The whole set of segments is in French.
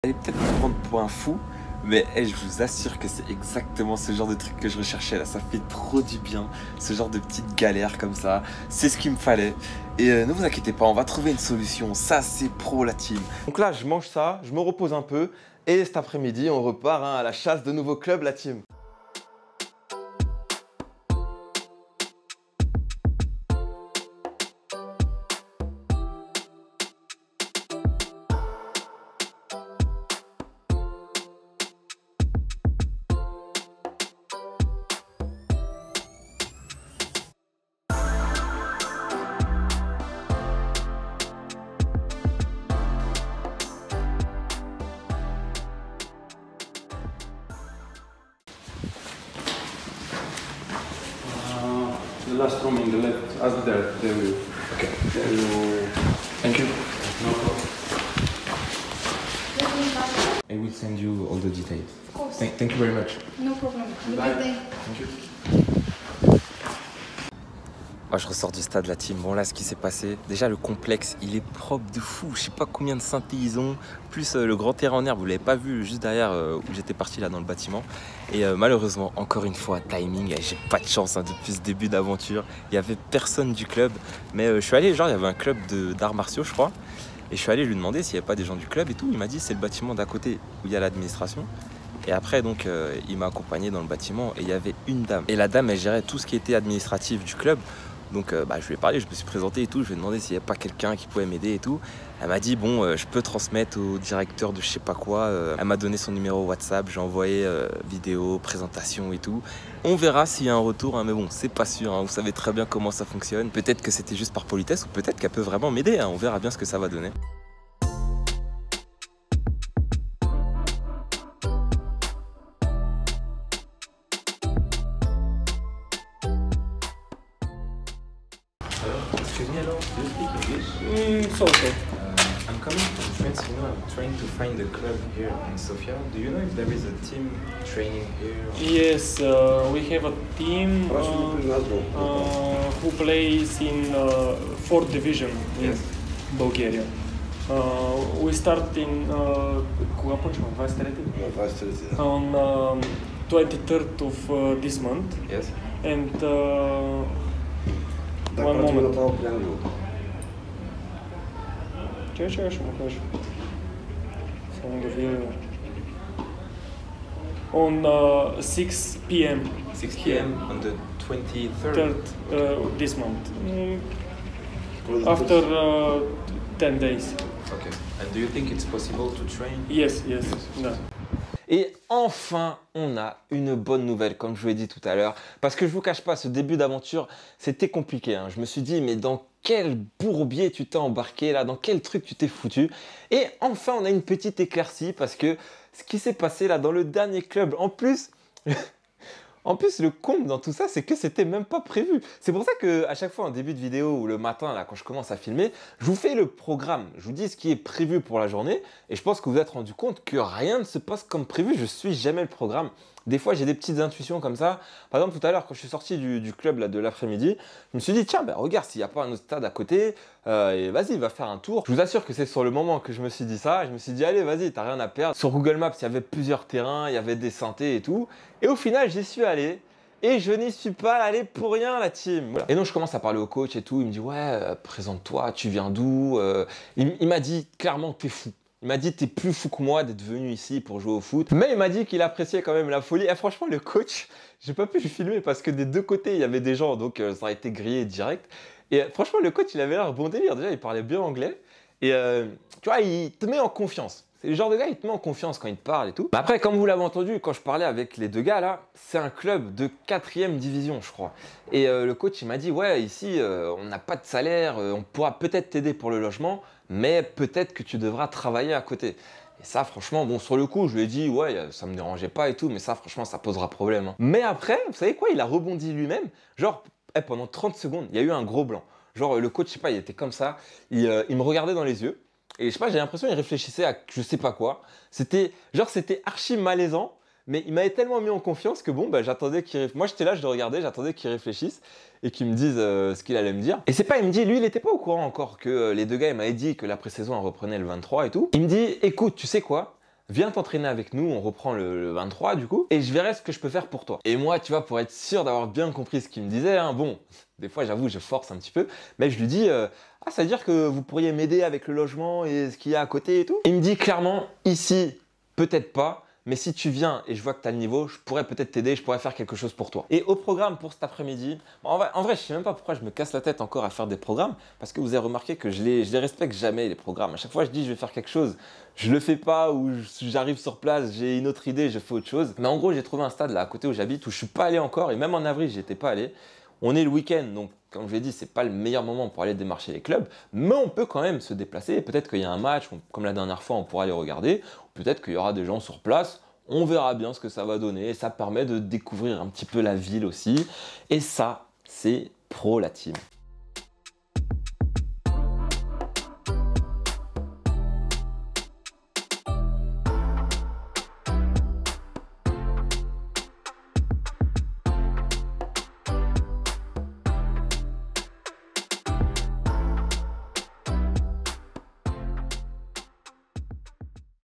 allez peut-être me prendre pour un fou, mais je vous assure que c'est exactement ce genre de truc que je recherchais là. Ça fait trop du bien, ce genre de petites galères comme ça. C'est ce qu'il me fallait. Et ne vous inquiétez pas, on va trouver une solution. Ça, c'est pro la team. Donc là, je mange ça, je me repose un peu. Et cet après-midi, on repart à la chasse de nouveaux clubs, la team. The last room in the left, as there will. Okay. Thank you. No problem. I will send you all the details. Of course. Thank you very much. No problem. Have a Bye. good day. Thank you. Oh, je ressors du stade, la team. Bon, là, ce qui s'est passé, déjà, le complexe, il est propre de fou. Je sais pas combien de synthés ils ont. Plus le grand terrain en herbe, vous l'avez pas vu, juste derrière où j'étais parti là dans le bâtiment. Et malheureusement, encore une fois, timing, j'ai pas de chance depuis ce début d'aventure. Il y avait personne du club. Mais je suis allé, genre, il y avait un club d'arts martiaux, je crois. Et je suis allé lui demander s'il n'y avait pas des gens du club et tout. Il m'a dit, c'est le bâtiment d'à côté où il y a l'administration. Et après, donc, il m'a accompagné dans le bâtiment et il y avait une dame. Et la dame, elle gérait tout ce qui était administratif du club. Donc je lui ai parlé, je me suis présenté et tout, je lui ai demandé s'il n'y avait pas quelqu'un qui pouvait m'aider et tout. Elle m'a dit bon, je peux transmettre au directeur de je sais pas quoi. Elle m'a donné son numéro WhatsApp, j'ai envoyé vidéo, présentation et tout. On verra s'il y a un retour, hein, mais bon, c'est pas sûr, hein, vous savez très bien comment ça fonctionne. Peut-être que c'était juste par politesse ou peut-être qu'elle peut vraiment m'aider, hein, on verra bien ce que ça va donner. Excuse me, hello. Do you speak English? So. I'm coming from France, you know, I'm trying to find a club here in Sofia. Do you know if there is a team training here? Yes, we have a team who plays in 4th division in Yes. Bulgaria. We start in кога почваме? 23? On 23rd of this month. Yes. And one moment. Чакай, ще му кажа. Само да видя. On 6 p.m. 6 p.m. on the 23rd. Third this month. After 10 days. Okay. And do you think it's possible to train? Yes, yes. Да. Et enfin, on a une bonne nouvelle, comme je vous l'ai dit tout à l'heure. Parce que je vous cache pas, ce début d'aventure, c'était compliqué, hein. Je me suis dit, mais dans quel bourbier tu t'es embarqué là, dans quel truc tu t'es foutu? Et enfin, on a une petite éclaircie parce que ce qui s'est passé là dans le dernier club, en plus, le comble dans tout ça, c'est que c'était même pas prévu. C'est pour ça qu'à chaque fois en début de vidéo ou le matin, là, quand je commence à filmer, je vous fais le programme. Je vous dis ce qui est prévu pour la journée. Et je pense que vous vous êtes rendu compte que rien ne se passe comme prévu. Je suis jamais le programme. Des fois, j'ai des petites intuitions comme ça. Par exemple, tout à l'heure, quand je suis sorti du club là, de l'après-midi, je me suis dit, tiens, ben, regarde s'il n'y a pas un autre stade à côté. Et vas-y, va faire un tour. Je vous assure que c'est sur le moment que je me suis dit ça. Je me suis dit, allez, vas-y, t'as rien à perdre. Sur Google Maps, il y avait plusieurs terrains, il y avait des synthés et tout. Et au final, j'y suis allé. Et je n'y suis pas allé pour rien, la team. Voilà. Et donc, je commence à parler au coach et tout. Il me dit, ouais, présente-toi, tu viens d'où? Il m'a dit, clairement, t'es fou. Il m'a dit, t'es plus fou que moi d'être venu ici pour jouer au foot. Mais il m'a dit qu'il appréciait quand même la folie. Et franchement, le coach, j'ai pas pu le filmer parce que des deux côtés, il y avait des gens. Donc, ça a été grillé direct. Et franchement, le coach, il avait l'air bon délire. Déjà, il parlait bien anglais. Et tu vois, il te met en confiance. C'est le genre de gars, il te met en confiance quand il te parle et tout. Mais après, comme vous l'avez entendu, quand je parlais avec les deux gars là, c'est un club de 4e division, je crois. Et le coach, il m'a dit, ouais, ici, on n'a pas de salaire, on pourra peut-être t'aider pour le logement, mais peut-être que tu devras travailler à côté. Et ça, franchement, bon, sur le coup, je lui ai dit, ouais, ça me dérangeait pas et tout, mais ça, franchement, ça posera problème, hein. Mais après, vous savez quoi, il a rebondi lui-même. Genre, pendant 30 secondes, il y a eu un gros blanc. Genre, le coach, je sais pas, il était comme ça, il me regardait dans les yeux. Et je sais pas, j'ai l'impression qu'il réfléchissait à je sais pas quoi. C'était archi malaisant, mais il m'avait tellement mis en confiance que bon, bah, j'attendais qu'il réfléchisse. Moi, j'étais là, je le regardais, j'attendais qu'il réfléchisse et qu'il me dise ce qu'il allait me dire. Et c'est pas, il me dit, lui, il était pas au courant encore que les deux gars, il m'avaient dit que la pré-saison, elle reprenait le 23 et tout. Il me dit, écoute, tu sais quoi? viens t'entraîner avec nous, on reprend le 23 du coup, et je verrai ce que je peux faire pour toi. Et moi, tu vois, pour être sûr d'avoir bien compris ce qu'il me disait, hein, bon, des fois j'avoue, je force un petit peu, mais je lui dis, ah, ça veut dire que vous pourriez m'aider avec le logement et ce qu'il y a à côté et tout? Il me dit clairement, ici, peut-être pas, mais si tu viens et je vois que tu as le niveau, je pourrais peut-être t'aider, je pourrais faire quelque chose pour toi. Et au programme pour cet après-midi, en vrai, je ne sais même pas pourquoi je me casse la tête encore à faire des programmes, parce que vous avez remarqué que je les respecte jamais, les programmes. À chaque fois, je dis je vais faire quelque chose, je le fais pas, ou j'arrive sur place, j'ai une autre idée, je fais autre chose. Mais en gros, j'ai trouvé un stade là à côté où j'habite où je suis pas allé encore, et même en avril, j'y étais pas allé. On est le week-end, donc comme je l'ai dit, c'est pas le meilleur moment pour aller démarcher les clubs, mais on peut quand même se déplacer. Peut-être qu'il y a un match, comme la dernière fois, on pourra aller regarder. Peut-être qu'il y aura des gens sur place. On verra bien ce que ça va donner. Et ça permet de découvrir un petit peu la ville aussi. Et ça, c'est pro la team.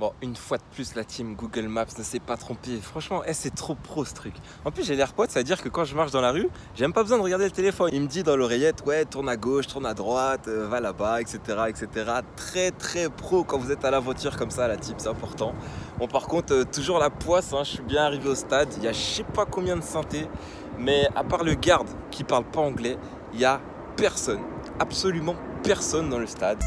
Bon, une fois de plus, la team Google Maps ne s'est pas trompée. Franchement, c'est trop pro ce truc. En plus, j'ai l'air pote, ça veut dire que quand je marche dans la rue, j'ai même pas besoin de regarder le téléphone. Il me dit dans l'oreillette, ouais, tourne à gauche, tourne à droite, va là-bas, etc., etc. Très, très pro quand vous êtes à l'aventure comme ça, la team, c'est important. Bon, par contre, toujours la poisse, hein, je suis bien arrivé au stade. Il y a je sais pas combien de synthés, mais à part le garde qui parle pas anglais, il y a personne, absolument personne dans le stade.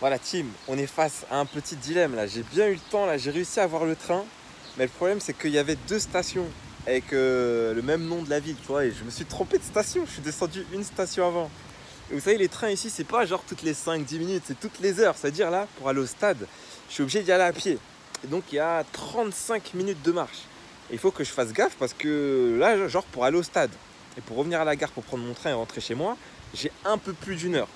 Voilà team, on est face à un petit dilemme là. J'ai bien eu le temps là, j'ai réussi à avoir le train. Mais le problème c'est qu'il y avait deux stations avec le même nom de la ville, tu vois. Et je me suis trompé de station, je suis descendu une station avant. Et vous savez les trains ici c'est pas genre toutes les 5-10 minutes, c'est toutes les heures. C'est-à-dire là, pour aller au stade, je suis obligé d'y aller à pied. Et donc il y a 35 minutes de marche. Et il faut que je fasse gaffe parce que là, genre pour aller au stade et pour revenir à la gare pour prendre mon train et rentrer chez moi, j'ai un peu plus d'une heure.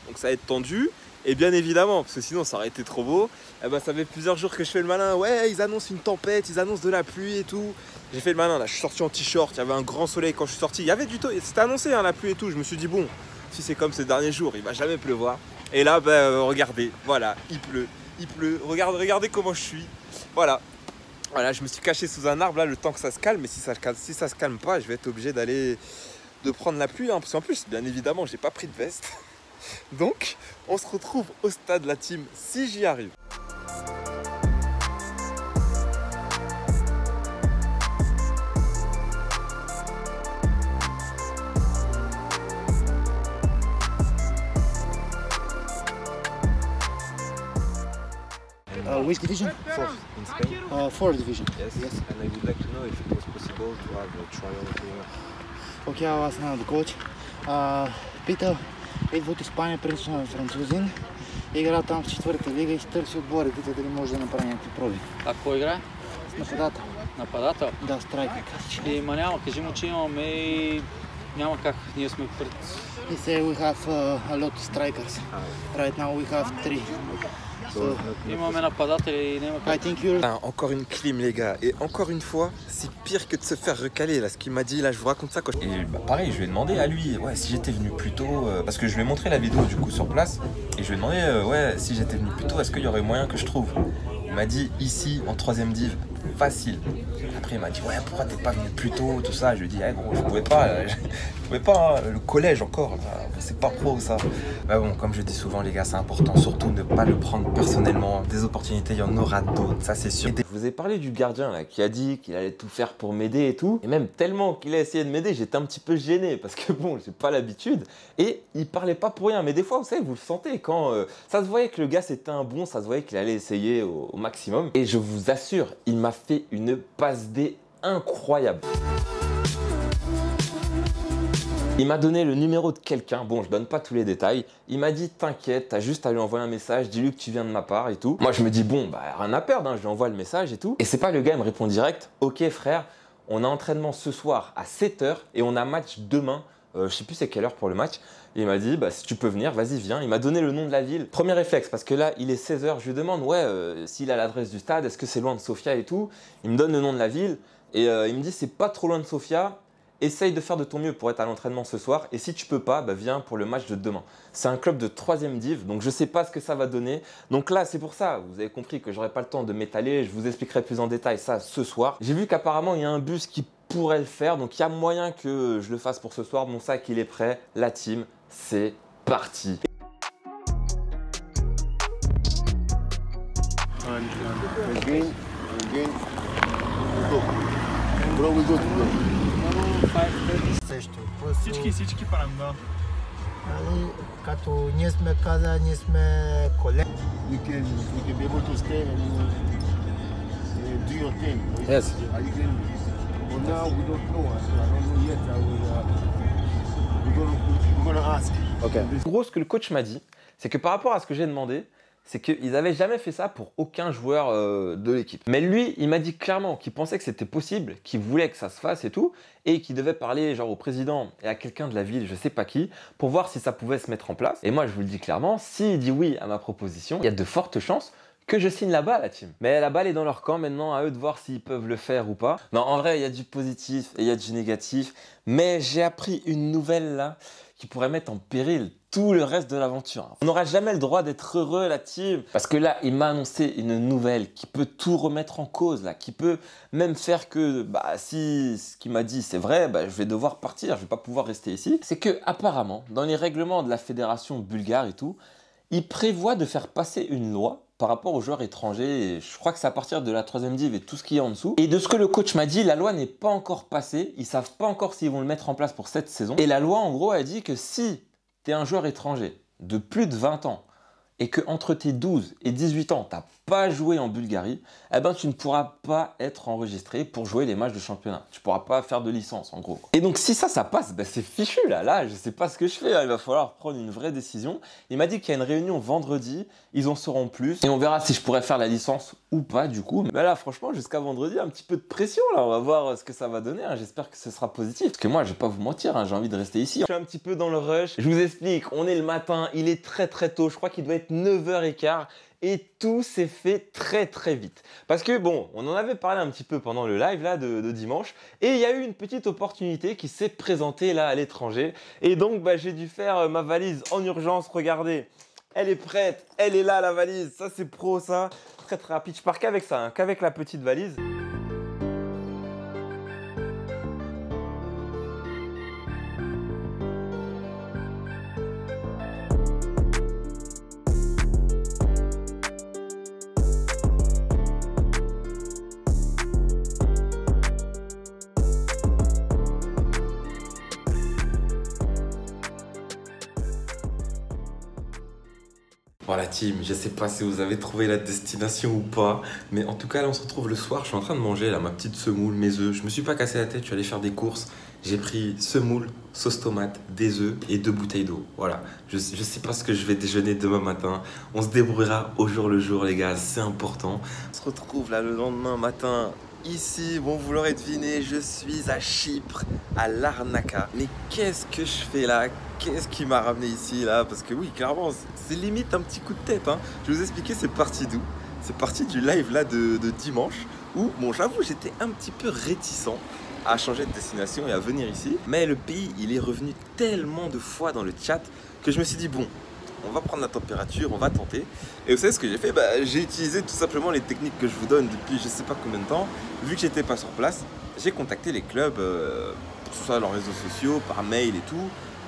Donc ça va être tendu. Et bien évidemment, parce que sinon ça aurait été trop beau, eh ben, ça fait plusieurs jours que je fais le malin. Ouais, ils annoncent une tempête, ils annoncent de la pluie et tout. J'ai fait le malin là, je suis sorti en t-shirt, il y avait un grand soleil quand je suis sorti. Il y avait du temps, c'était annoncé hein, la pluie et tout. Je me suis dit bon, si c'est comme ces derniers jours, il va jamais pleuvoir. Et là, ben, regardez, voilà, il pleut. Regardez comment je suis. Voilà, je me suis caché sous un arbre là le temps que ça se calme. Mais si ça se calme pas, je vais être obligé de prendre la pluie. Hein, parce qu'en plus, bien évidemment, j'ai pas pris de veste. Donc, on se retrouve au stade la team si j'y arrive. Which division? Fourth in Spain. Fourth division. Yes. And I would like to know if it was possible to have a trial here. Ok, аз съм the coach. Питал, идва от Испания, принципно е французин. Игра там в четвърта лига и търси отбори. Пита дали може да направи някакви проби. А кой играе? Нападател. Нападател? Да, страйкер, каза. Ма няма, кажи му, че имаме и няма как. Ние сме пред... He said we have a lot of strikers. Right now we have 3. So, Имаме нападатели и няма как. I think you're... Ah, encore une clim les gars, et encore une fois, c'est pire que de se faire recaler là, ce qu'il m'a dit là, je vous raconte ça quoi. Et bah, pareil, je lui ai demandé à lui, ouais, si j'étais venu plus tôt, parce que je lui ai montré la vidéo du coup sur place, et je lui ai demandé, ouais, si j'étais venu plus tôt, est-ce qu'il y aurait moyen que je trouve? Il m'a dit, ici, en 3ème div, facile. Après il m'a dit, ouais, pourquoi t'es pas venu plus tôt, tout ça, je lui ai dit, hey, gros, je pouvais pas, hein, le collège encore, c'est pas pro ça. Mais bon, comme je dis souvent les gars, c'est important, surtout ne pas le prendre personnellement, des opportunités, il y en aura d'autres, ça c'est sûr. Je vous ai parlé du gardien là, qui a dit qu'il allait tout faire pour m'aider et tout, et même tellement qu'il a essayé de m'aider, j'étais un petit peu gêné, parce que bon, j'ai pas l'habitude, et il parlait pas pour rien, mais des fois, vous savez, vous le sentez, quand ça se voyait que le gars c'était un bon, ça se voyait qu'il allait essayer au maximum, et je vous assure, il m'a fait une passe D incroyable. Il m'a donné le numéro de quelqu'un, bon je donne pas tous les détails, il m'a dit t'inquiète, t'as juste à lui envoyer un message, dis-lui que tu viens de ma part et tout. Moi je me dis bon bah rien à perdre, hein, je lui envoie le message et tout. Et c'est pas le gars, il me répond direct, ok frère, on a entraînement ce soir à 7 h et on a match demain je sais plus c'est quelle heure pour le match. Et il m'a dit, bah, si tu peux venir, vas-y, viens. Il m'a donné le nom de la ville. Premier réflexe, parce que là, il est 16h. Je lui demande, ouais, s'il a l'adresse du stade, est-ce que c'est loin de Sofia et tout. Il me donne le nom de la ville. Et il me dit, c'est pas trop loin de Sofia. Essaye de faire de ton mieux pour être à l'entraînement ce soir. Et si tu peux pas, bah, viens pour le match de demain. C'est un club de 3e div, donc je sais pas ce que ça va donner. Donc là, c'est pour ça, vous avez compris que j'aurai pas le temps de m'étaler. Je vous expliquerai plus en détail ça ce soir. J'ai vu qu'apparemment, il y a un bus qui pourrait le faire. Donc il y a moyen que je le fasse pour ce soir. Mon sac, il est prêt. La team, c'est parti. Всички парамга. Като ние сме каза, ние сме колеги. You can be able to stay and do your thing. Yes. But now we don't know. I don't know yet. We're gonna ask. Okay. En gros, ce que le coach m'a dit, c'est que par rapport à ce que j'ai demandé, c'est qu'ils n'avaient jamais fait ça pour aucun joueur de l'équipe. Mais lui, il m'a dit clairement qu'il pensait que c'était possible, qu'il voulait que ça se fasse et tout, et qu'il devait parler genre au président et à quelqu'un de la ville, je sais pas qui, pour voir si ça pouvait se mettre en place. Et moi, je vous le dis clairement, s'il dit oui à ma proposition, il y a de fortes chances que je signe là-bas, la team. Mais la balle est dans leur camp maintenant, à eux de voir s'ils peuvent le faire ou pas. Non, en vrai, il y a du positif et il y a du négatif, mais j'ai appris une nouvelle là qui pourrait mettre en péril tout le reste de l'aventure. On n'aura jamais le droit d'être heureux, la team. Parce que là, il m'a annoncé une nouvelle qui peut tout remettre en cause, là, qui peut même faire que, bah, si ce qu'il m'a dit c'est vrai, bah, je vais devoir partir, je vais pas pouvoir rester ici. C'est que, apparemment, dans les règlements de la fédération bulgare et tout, il prévoit de faire passer une loi par rapport aux joueurs étrangers. Et je crois que c'est à partir de la 3e div et tout ce qui est en dessous. Et de ce que le coach m'a dit, la loi n'est pas encore passée. Ils savent pas encore s'ils vont le mettre en place pour cette saison. Et la loi, en gros, a dit que si tu es un joueur étranger de plus de 20 ans et que entre tes 12 et 18 ans, tu n'as pas joué en Bulgarie, eh ben, tu ne pourras pas être enregistré pour jouer les matchs de championnat. Tu ne pourras pas faire de licence, en gros. Et donc, si ça passe, ben, c'est fichu, là. Là, je ne sais pas ce que je fais. Là. Il va falloir prendre une vraie décision. Il m'a dit qu'il y a une réunion vendredi. Ils en sauront plus. Et on verra si je pourrais faire la licence ou pas, du coup. Mais là, franchement, jusqu'à vendredi, un petit peu de pression, là. On va voir ce que ça va donner. Hein. J'espère que ce sera positif. Parce que moi, je ne vais pas vous mentir. Hein. J'ai envie de rester ici. Je suis un petit peu dans le rush. Je vous explique. On est le matin. Il est très, très tôt. Je crois qu'il doit être 9h15. Et tout s'est fait très très vite. Parce que bon, on en avait parlé un petit peu pendant le live là de dimanche. Et il y a eu une petite opportunité qui s'est présentée là à l'étranger. Et donc bah, j'ai dû faire ma valise en urgence. Regardez, elle est prête, elle est là la valise. Ça c'est pro ça. Très très rapide. Je pars qu'avec ça, hein, qu'avec la petite valise. Voilà team, je sais pas si vous avez trouvé la destination ou pas, mais en tout cas là on se retrouve le soir, je suis en train de manger là ma petite semoule, mes œufs, je me suis pas cassé la tête, je suis allé faire des courses, j'ai pris semoule, sauce tomate, des œufs et 2 bouteilles d'eau, voilà, je sais pas ce que je vais déjeuner demain matin, on se débrouillera au jour le jour les gars, c'est important. On se retrouve là le lendemain matin. Ici, bon vous l'aurez deviné, je suis à Chypre, à Larnaca. Mais qu'est-ce que je fais là? Qu'est-ce qui m'a ramené ici là? Parce que oui, clairement, c'est limite un petit coup de tête. Hein. Je vais vous expliquer c'est parti d'où. C'est parti du live là de dimanche où, bon j'avoue, j'étais un petit peu réticent à changer de destination et à venir ici. Mais le pays, il est revenu tellement de fois dans le chat que je me suis dit bon, on va prendre la température, on va tenter. Et vous savez ce que j'ai fait? J'ai utilisé tout simplement les techniques que je vous donne depuis je sais pas combien de temps. Vu que j'étais pas sur place, j'ai contacté les clubs, pour tout ça, leurs réseaux sociaux, par mail et tout.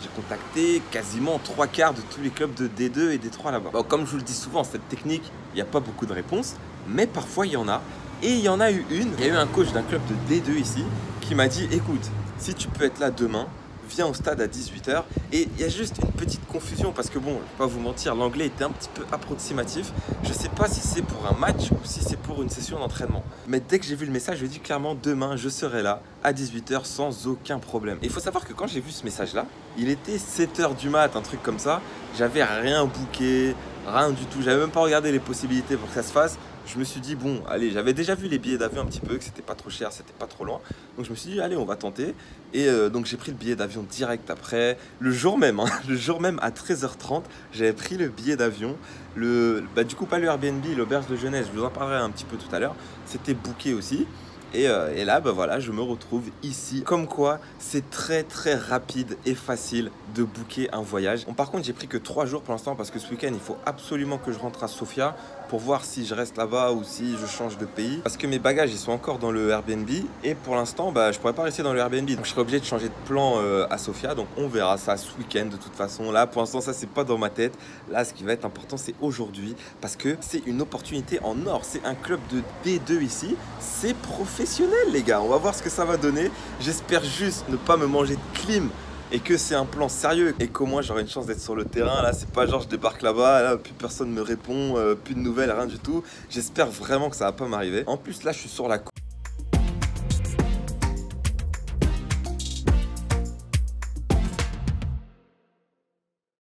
J'ai contacté quasiment 3/4 de tous les clubs de D2 et D3 là-bas. Bon, comme je vous le dis souvent, cette technique, il n'y a pas beaucoup de réponses, mais parfois il y en a. Et il y en a eu une. Il y a eu un coach d'un club de D2 ici qui m'a dit écoute, si tu peux être là demain, viens au stade à 18h. Et il y a juste une petite confusion parce que bon, je vais pas vous mentir, l'anglais était un petit peu approximatif. Je sais pas si c'est pour un match ou si c'est pour une session d'entraînement. Mais dès que j'ai vu le message, je lui ai dit clairement demain je serai là à 18h sans aucun problème. Et il faut savoir que quand j'ai vu ce message là, il était 7h du mat, un truc comme ça. J'avais rien booké, rien du tout. J'avais même pas regardé les possibilités pour que ça se fasse. Je me suis dit, bon, allez, j'avais déjà vu les billets d'avion un petit peu, que c'était pas trop cher, c'était pas trop loin. Donc je me suis dit, allez, on va tenter. Et donc j'ai pris le billet d'avion direct après, le jour même, hein, le jour même à 13h30, j'avais pris le billet d'avion. Du coup, pas le Airbnb, l'auberge de jeunesse, je vous en parlerai un petit peu tout à l'heure, c'était booké aussi. Et là, voilà, je me retrouve ici. Comme quoi, c'est très très rapide et facile de booker un voyage. Bon, par contre, j'ai pris que 3 jours pour l'instant parce que ce week-end, il faut absolument que je rentre à Sofia pour voir si je reste là-bas ou si je change de pays. Parce que mes bagages, ils sont encore dans le Airbnb. Et pour l'instant, je pourrais pas rester dans le Airbnb. Donc, je serai obligé de changer de plan à Sofia. Donc, on verra ça ce week-end de toute façon. Là, pour l'instant, ça, c'est pas dans ma tête. Là, ce qui va être important, c'est aujourd'hui. Parce que c'est une opportunité en or. C'est un club de D2 ici. C'est professionnel, les gars. On va voir ce que ça va donner. J'espère juste ne pas me manger de clim et que c'est un plan sérieux et qu'au moins j'aurai une chance d'être sur le terrain. Là, c'est pas genre je débarque là-bas, là, plus personne me répond, plus de nouvelles, rien du tout. J'espère vraiment que ça va pas m'arriver. En plus, là, je suis sur la côte.